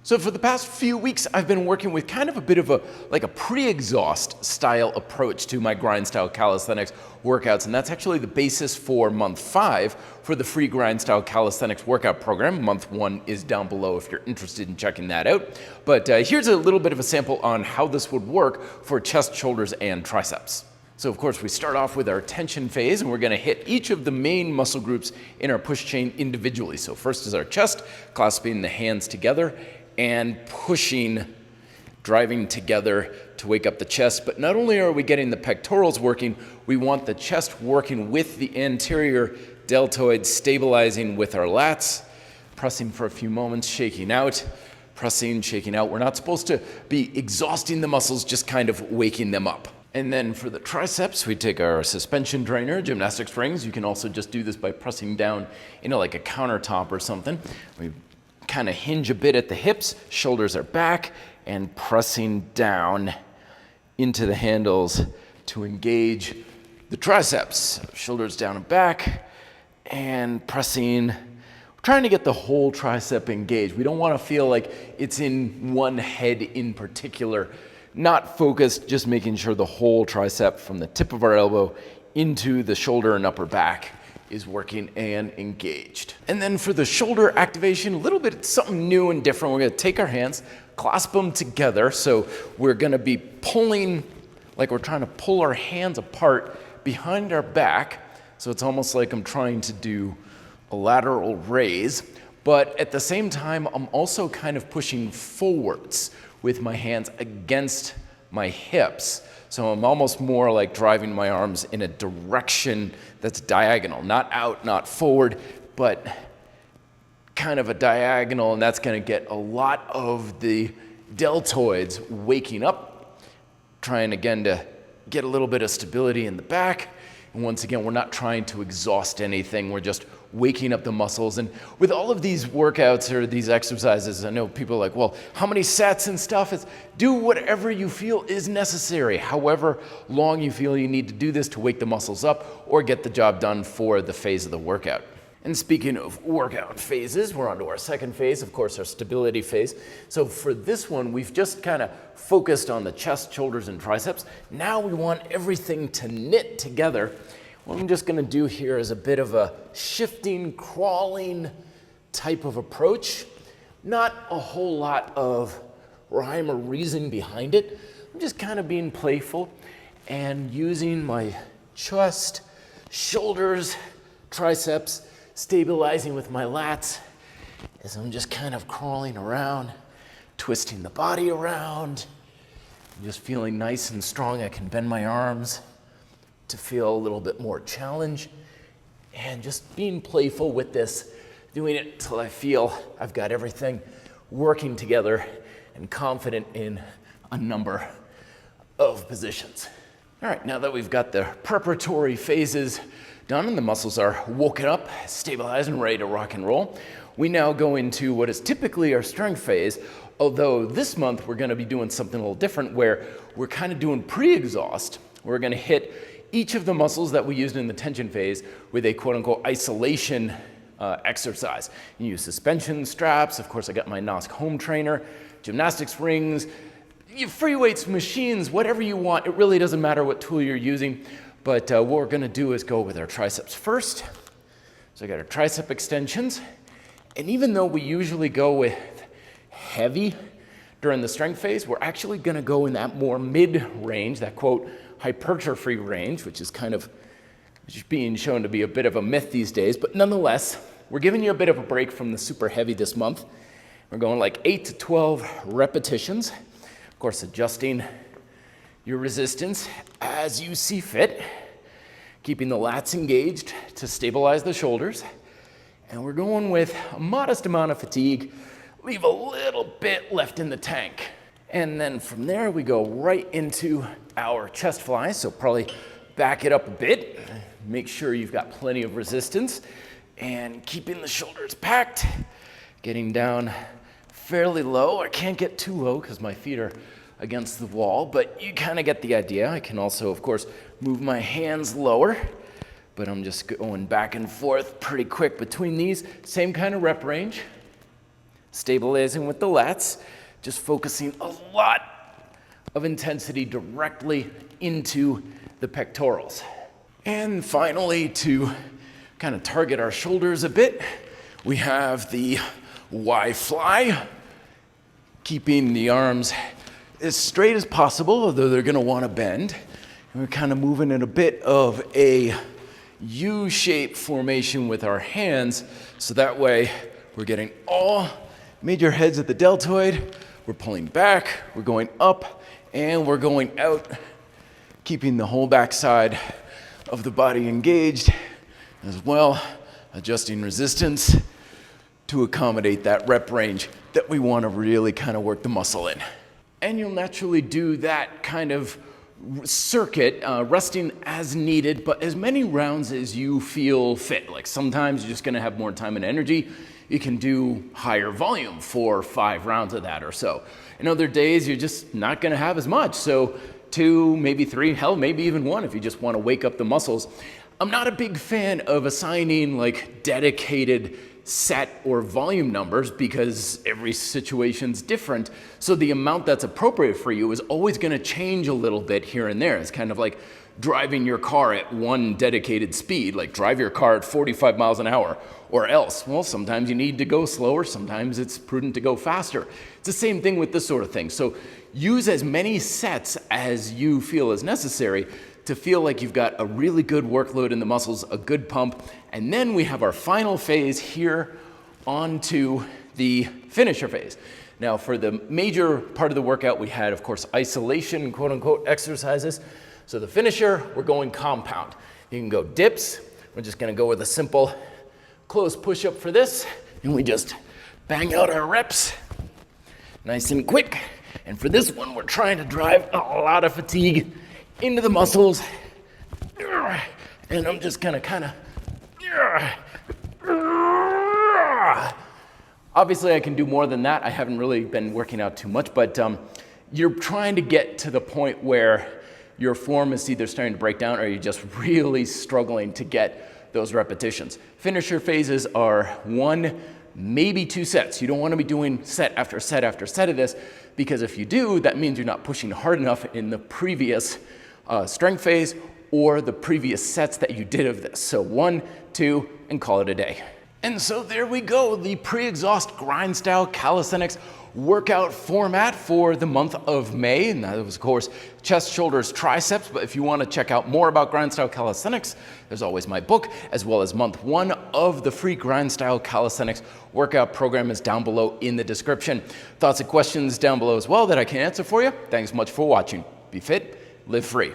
So for the past few weeks, I've been working with kind of a bit of a pre-exhaust style approach to my grind style calisthenics workouts, and that's actually the basis for month 5 for the free grind style calisthenics workout program. Month 1 is down below if you're interested in checking that out. But here's a little bit of a sample on how this would work for chest, shoulders, and triceps. So of course we start off with our tension phase, and we're gonna hit each of the main muscle groups in our push chain individually. So first is our chest, clasping the hands together and pushing, driving together to wake up the chest. But not only are we getting the pectorals working, we want the chest working with the anterior deltoids, stabilizing with our lats, pressing for a few moments, shaking out, pressing, shaking out. We're not supposed to be exhausting the muscles, just kind of waking them up. And then for the triceps, we take our suspension trainer, gymnastics rings. You can also just do this by pressing down, like a countertop or something. We kind of hinge a bit at the hips, shoulders are back, and pressing down into the handles to engage the triceps. Shoulders down and back, and pressing, trying to get the whole tricep engaged. We don't want to feel like it's in one head in particular, not focused, just making sure the whole tricep from the tip of our elbow into the shoulder and upper back is working and engaged. And then for the shoulder activation, a little bit something new and different. We're gonna take our hands, clasp them together. So we're gonna be pulling, like we're trying to pull our hands apart behind our back. So it's almost like I'm trying to do a lateral raise, but at the same time, I'm also kind of pushing forwards with my hands against my hips. So I'm almost more like driving my arms in a direction that's diagonal, not out, not forward, but kind of a diagonal, and that's gonna get a lot of the deltoids waking up, trying again to get a little bit of stability in the back. And once again, we're not trying to exhaust anything, we're just waking up the muscles. And with all of these workouts or these exercises, I know people are like, well, how many sets and stuff? It's do whatever you feel is necessary, however long you feel you need to do this to wake the muscles up or get the job done for the phase of the workout. And speaking of workout phases, we're on to our second phase, of course, our stability phase. So for this one, we've just kind of focused on the chest, shoulders, and triceps. Now we want everything to knit together. What I'm just gonna do here is a bit of a shifting, crawling type of approach. Not a whole lot of rhyme or reason behind it. I'm just kind of being playful and using my chest, shoulders, triceps, stabilizing with my lats as I'm just kind of crawling around, twisting the body around. I'm just feeling nice and strong. I can bend my arms to feel a little bit more challenge, and just being playful with this, doing it till I feel I've got everything working together and confident in a number of positions. All right, now that we've got the preparatory phases done and the muscles are woken up, stabilized, and ready to rock and roll, we now go into what is typically our strength phase, although this month we're gonna be doing something a little different where we're kind of doing pre-exhaust. We're gonna hit each of the muscles that we used in the tension phase with a quote-unquote isolation exercise. You use suspension straps, of course I got my NOSC home trainer, gymnastics rings, free weights, machines, whatever you want. It really doesn't matter what tool you're using, but what we're gonna do is go with our triceps first. So I got our tricep extensions, and even though we usually go with heavy during the strength phase, we're actually gonna go in that more mid-range, that quote, hypertrophy range, which is kind of being shown to be a bit of a myth these days, but nonetheless, we're giving you a bit of a break from the super heavy this month. We're going like 8 to 12 repetitions. Of course, adjusting your resistance as you see fit, keeping the lats engaged to stabilize the shoulders. And we're going with a modest amount of fatigue, leave a little bit left in the tank. And then from there, we go right into our chest flies. So probably back it up a bit. Make sure you've got plenty of resistance and keeping the shoulders packed, getting down fairly low. I can't get too low because my feet are against the wall, but you kind of get the idea. I can also, of course, move my hands lower, but I'm just going back and forth pretty quick between these. Same kind of rep range. Stabilizing with the lats, just focusing a lot of intensity directly into the pectorals. And finally, to kind of target our shoulders a bit, we have the Y fly, keeping the arms as straight as possible, although they're gonna wanna bend. And we're kind of moving in a bit of a U-shaped formation with our hands, so that way we're getting all major heads at the deltoid, we're pulling back, we're going up, and we're going out, keeping the whole backside of the body engaged, as well, adjusting resistance to accommodate that rep range that we want to really kind of work the muscle in. And you'll naturally do that kind of circuit, resting as needed, but as many rounds as you feel fit. Like sometimes you're just gonna have more time and energy. You can do higher volume, 4 or 5 rounds of that or so. And other days you're just not gonna have as much. So 2, maybe 3, hell, maybe even 1 if you just wanna wake up the muscles. I'm not a big fan of assigning like dedicated set or volume numbers because every situation's different. So the amount that's appropriate for you is always gonna change a little bit here and there. It's kind of like driving your car at one dedicated speed, like drive your car at 45 miles an hour or else. Well, sometimes you need to go slower, sometimes it's prudent to go faster. It's the same thing with this sort of thing. So use as many sets as you feel is necessary to feel like you've got a really good workload in the muscles, a good pump. And then we have our final phase here onto the finisher phase. Now for the major part of the workout, we had, of course, isolation, quote unquote, exercises. So the finisher, we're going compound. You can go dips. We're just gonna go with a simple close push-up for this. And we just bang out our reps, nice and quick. And for this one, we're trying to drive a lot of fatigue into the muscles. And I'm just gonna kind of, obviously I can do more than that. I haven't really been working out too much, but you're trying to get to the point where your form is either starting to break down or you're just really struggling to get those repetitions. Finisher phases are 1, maybe 2 sets. You don't want to be doing set after set after set of this, because if you do, that means you're not pushing hard enough in the previous strength phase or the previous sets that you did of this. So 1, 2, and call it a day. And so there we go, the pre-exhaust grind style calisthenics workout format for the month of May. And that was, of course, chest, shoulders, triceps. But if you want to check out more about grind style calisthenics, there's always my book, as well as month 1 of the free grind style calisthenics workout program is down below in the description. Thoughts and questions down below as well that I can answer for you. Thanks much for watching. Be fit, live free.